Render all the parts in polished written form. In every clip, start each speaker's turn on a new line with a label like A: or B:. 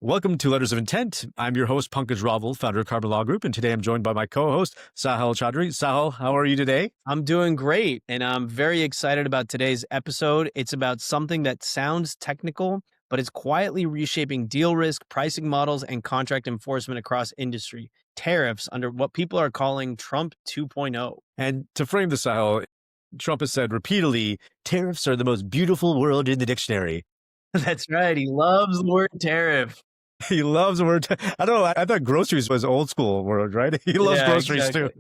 A: Welcome to Letters of Intent. I'm your host, Pankaj Raval, founder of Carbon Law Group, and today I'm joined by my co-host, Sahil Chaudry. Sahil, how are you today?
B: I'm doing great, and I'm very excited about today's episode. It's about something that sounds technical, but it's quietly reshaping deal risk, pricing models, and contract enforcement across industry. Tariffs under what people are calling Trump 2.0.
A: And to frame this, Sahil, Trump has said repeatedly, tariffs are the most beautiful word in the dictionary.
B: That's right. He loves the word tariff.
A: He loves the word. I don't know. I thought groceries was old school word, right? He loves groceries too.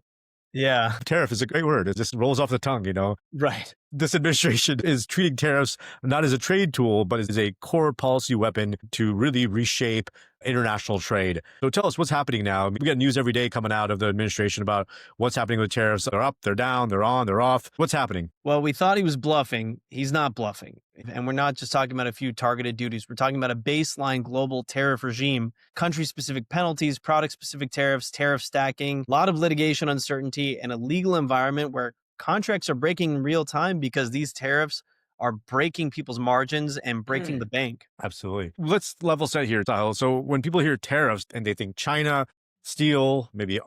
B: Yeah.
A: Tariff is a great word. It just rolls off the tongue, you know?
B: Right.
A: This administration is treating tariffs not as a trade tool, but as a core policy weapon to really reshape international trade. So tell us what's happening now. We get news every day coming out of the administration about what's happening with tariffs. They're up, they're down, they're on, they're off. What's happening?
B: Well, we thought he was bluffing. He's not bluffing. And we're not just talking about a few targeted duties. We're talking about a baseline global tariff regime, country-specific penalties, product-specific tariffs, tariff stacking, a lot of litigation uncertainty, and a legal environment where contracts are breaking in real time because these tariffs are breaking people's margins and breaking the bank.
A: Absolutely. Let's level set here, Sahil. So when people hear tariffs and they think China, steel, maybe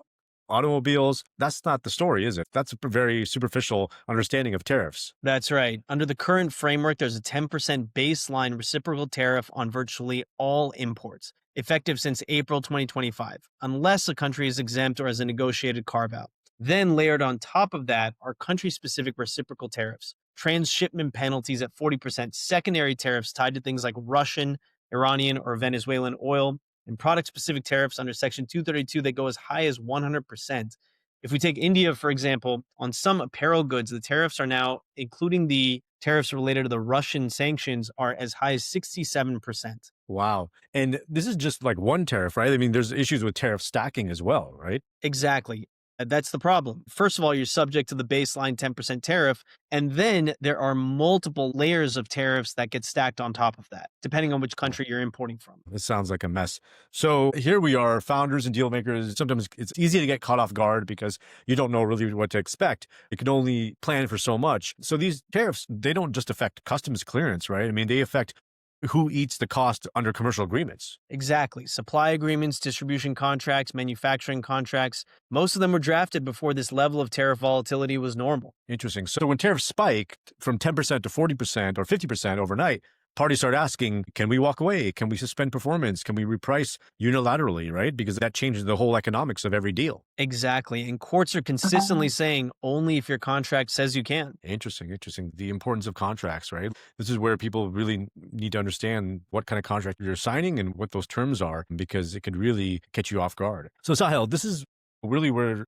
A: automobiles, that's not the story, is it? That's a very superficial understanding of tariffs.
B: That's right. Under the current framework, there's a 10% baseline reciprocal tariff on virtually all imports, effective since April 2025, unless a country is exempt or has a negotiated carve-out. Then layered on top of that are country-specific reciprocal tariffs, transshipment penalties at 40%, secondary tariffs tied to things like Russian, Iranian, or Venezuelan oil, and product-specific tariffs under Section 232 that go as high as 100%. If we take India, for example, on some apparel goods, the tariffs are now, including the tariffs related to the Russian sanctions, are as high as 67%.
A: Wow. And this is just like one tariff, right? I mean, there's issues with tariff stacking as well, right?
B: Exactly. That's the problem. First of all, you're subject to the baseline 10% tariff, and then there are multiple layers of tariffs that get stacked on top of that, depending on which country you're importing from.
A: This sounds like a mess. So here we are, founders and deal makers. Sometimes it's easy to get caught off guard because you don't know really what to expect. You can only plan for so much. So these tariffs, they don't just affect customs clearance, right? I mean, they affect who eats the cost under commercial agreements.
B: Exactly. Supply agreements, distribution contracts, manufacturing contracts, most of them were drafted before this level of tariff volatility was normal.
A: Interesting. So when tariffs spiked from 10% to 40% or 50% overnight, parties start asking, can we walk away? Can we suspend performance? Can we reprice unilaterally, right? Because that changes the whole economics of every deal.
B: Exactly. And courts are consistently saying only if your contract says you can.
A: Interesting. The importance of contracts, right? This is where people really need to understand what kind of contract you're signing and what those terms are, because it could really catch you off guard. So Sahil, this is really where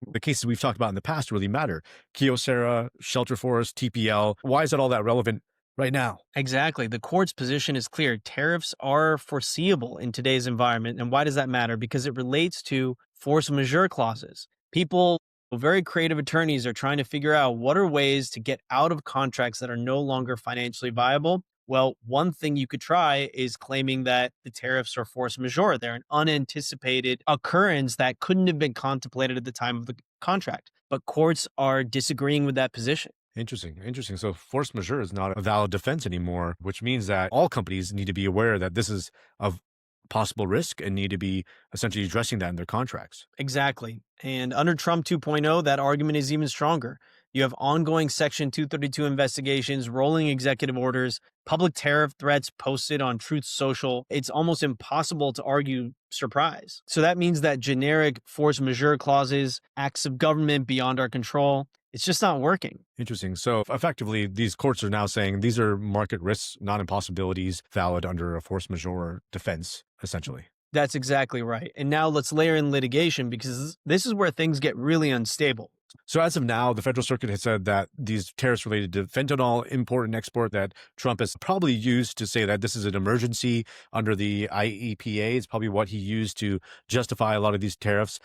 A: the cases we've talked about in the past really matter. Kyocera, Shelter Forest, TPL. Why is that all that relevant right now?
B: Exactly. The court's position is clear. Tariffs are foreseeable in today's environment. And why does that matter? Because it relates to force majeure clauses. People, very creative attorneys, are trying to figure out what are ways to get out of contracts that are no longer financially viable. Well, one thing you could try is claiming that the tariffs are force majeure. They're an unanticipated occurrence that couldn't have been contemplated at the time of the contract. But courts are disagreeing with that position.
A: Interesting. So force majeure is not a valid defense anymore, which means that all companies need to be aware that this is of possible risk and need to be essentially addressing that in their contracts.
B: Exactly. And under Trump 2.0, that argument is even stronger. You have ongoing Section 232 investigations, rolling executive orders, public tariff threats posted on Truth Social. It's almost impossible to argue surprise. So that means that generic force majeure clauses, acts of government beyond our control, it's just not working.
A: Interesting. So effectively, these courts are now saying these are market risks, not impossibilities, valid under a force majeure defense, essentially.
B: That's exactly right. And now let's layer in litigation, because this is where things get really unstable.
A: So as of now, the federal circuit has said that these tariffs related to fentanyl import and export that Trump has probably used to say that this is an emergency under the IEPA is probably what he used to justify a lot of these tariffs,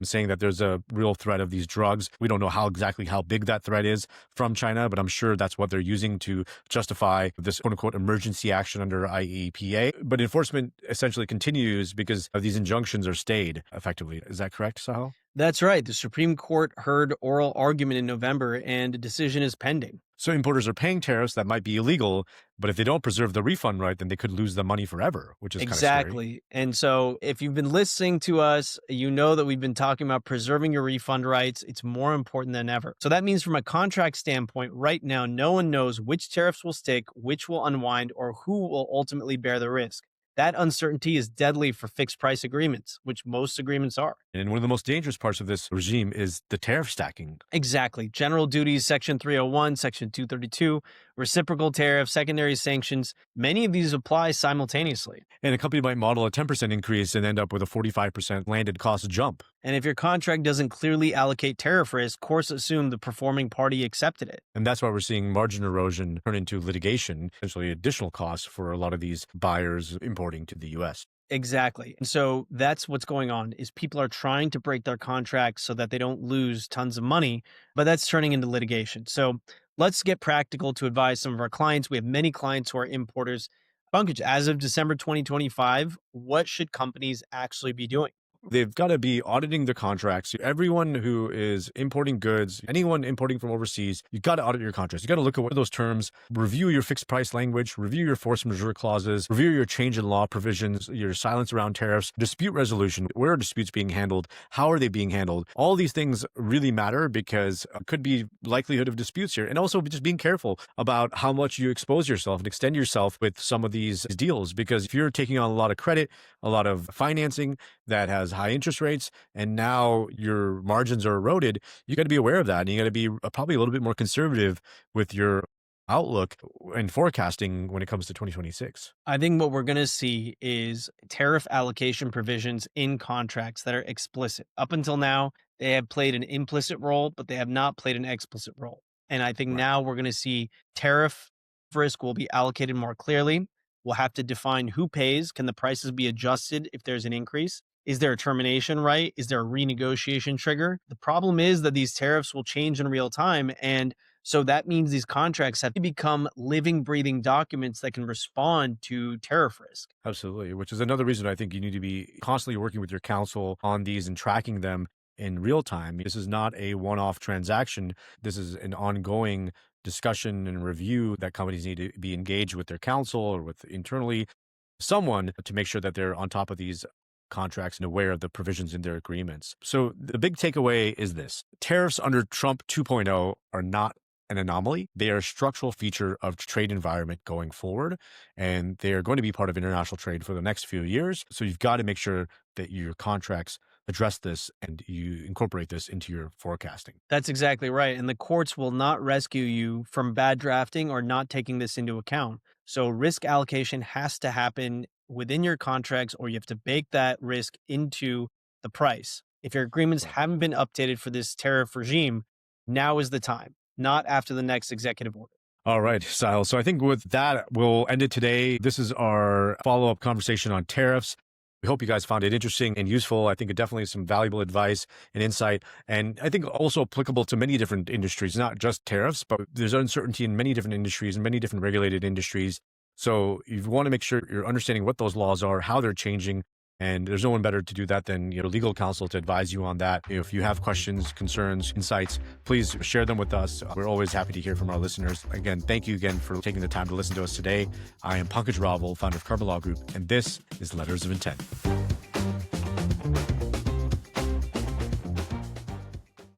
A: saying that there's a real threat of these drugs. We don't know exactly how big that threat is from China, but I'm sure that's what they're using to justify this quote unquote emergency action under IEPA. But enforcement essentially continues because of these injunctions are stayed effectively. Is that correct, Sahil?
B: That's right. The Supreme Court heard oral argument in November and a decision is pending.
A: So importers are paying tariffs that might be illegal, but if they don't preserve the refund right, then they could lose the money forever, which is kind of scary.
B: Exactly. And so if you've been listening to us, you know that we've been talking about preserving your refund rights. It's more important than ever. So that means from a contract standpoint, right now, no one knows which tariffs will stick, which will unwind, or who will ultimately bear the risk. That uncertainty is deadly for fixed price agreements, which most agreements are.
A: And one of the most dangerous parts of this regime is the tariff stacking.
B: Exactly. General duties, Section 301, Section 232, reciprocal tariff, secondary sanctions. Many of these apply simultaneously.
A: And a company might model a 10% increase and end up with a 45% landed cost jump.
B: And if your contract doesn't clearly allocate tariff risk, courts assume the performing party accepted it.
A: And that's why we're seeing margin erosion turn into litigation, essentially additional costs for a lot of these buyers importing to the US.
B: Exactly. And so that's what's going on is people are trying to break their contracts so that they don't lose tons of money, but that's turning into litigation. So let's get practical to advise some of our clients. We have many clients who are importers. Pankaj, as of December 2025, what should companies actually be doing?
A: They've got to be auditing their contracts. Everyone who is importing goods, anyone importing from overseas, you've got to audit your contracts. You got to look at what are those terms, review your fixed price language, review your force majeure clauses, review your change in law provisions, your silence around tariffs, dispute resolution. Where are disputes being handled? How are they being handled? All these things really matter because it could be likelihood of disputes here. And also just being careful about how much you expose yourself and extend yourself with some of these deals. Because if you're taking on a lot of credit, a lot of financing that has high interest rates, and now your margins are eroded, you got to be aware of that. And you got to be probably a little bit more conservative with your outlook and forecasting when it comes to 2026.
B: I think what we're going to see is tariff allocation provisions in contracts that are explicit. Up until now, they have played an implicit role, but they have not played an explicit role. And I think now we're going to see tariff risk will be allocated more clearly. We'll have to define who pays. Can the prices be adjusted if there's an increase? Is there a termination right? Is there a renegotiation trigger? The problem is that these tariffs will change in real time. And so that means these contracts have to become living, breathing documents that can respond to tariff risk.
A: Absolutely, which is another reason I think you need to be constantly working with your counsel on these and tracking them in real time. This is not a one-off transaction. This is an ongoing discussion and review that companies need to be engaged with their counsel or with internally someone to make sure that they're on top of these contracts and aware of the provisions in their agreements. So the big takeaway is this: tariffs under Trump 2.0 are not an anomaly. They are a structural feature of trade environment going forward, and they are going to be part of international trade for the next few years. So you've got to make sure that your contracts address this and you incorporate this into your forecasting.
B: That's exactly right. And the courts will not rescue you from bad drafting or not taking this into account. So risk allocation has to happen within your contracts, or you have to bake that risk into the price. If your agreements haven't been updated for this tariff regime, now is the time, not after the next executive order.
A: All right, Sahil. So I think with that, we'll end it today. This is our follow-up conversation on tariffs. We hope you guys found it interesting and useful. I think it definitely is some valuable advice and insight. And I think also applicable to many different industries, not just tariffs, but there's uncertainty in many different industries and many different regulated industries. So you want to make sure you're understanding what those laws are, how they're changing. And there's no one better to do that than your legal counsel to advise you on that. If you have questions, concerns, insights, please share them with us. We're always happy to hear from our listeners. Again, thank you again for taking the time to listen to us today. I am Pankaj Raval, founder of Carbon Law Group, and this is Letters of Intent.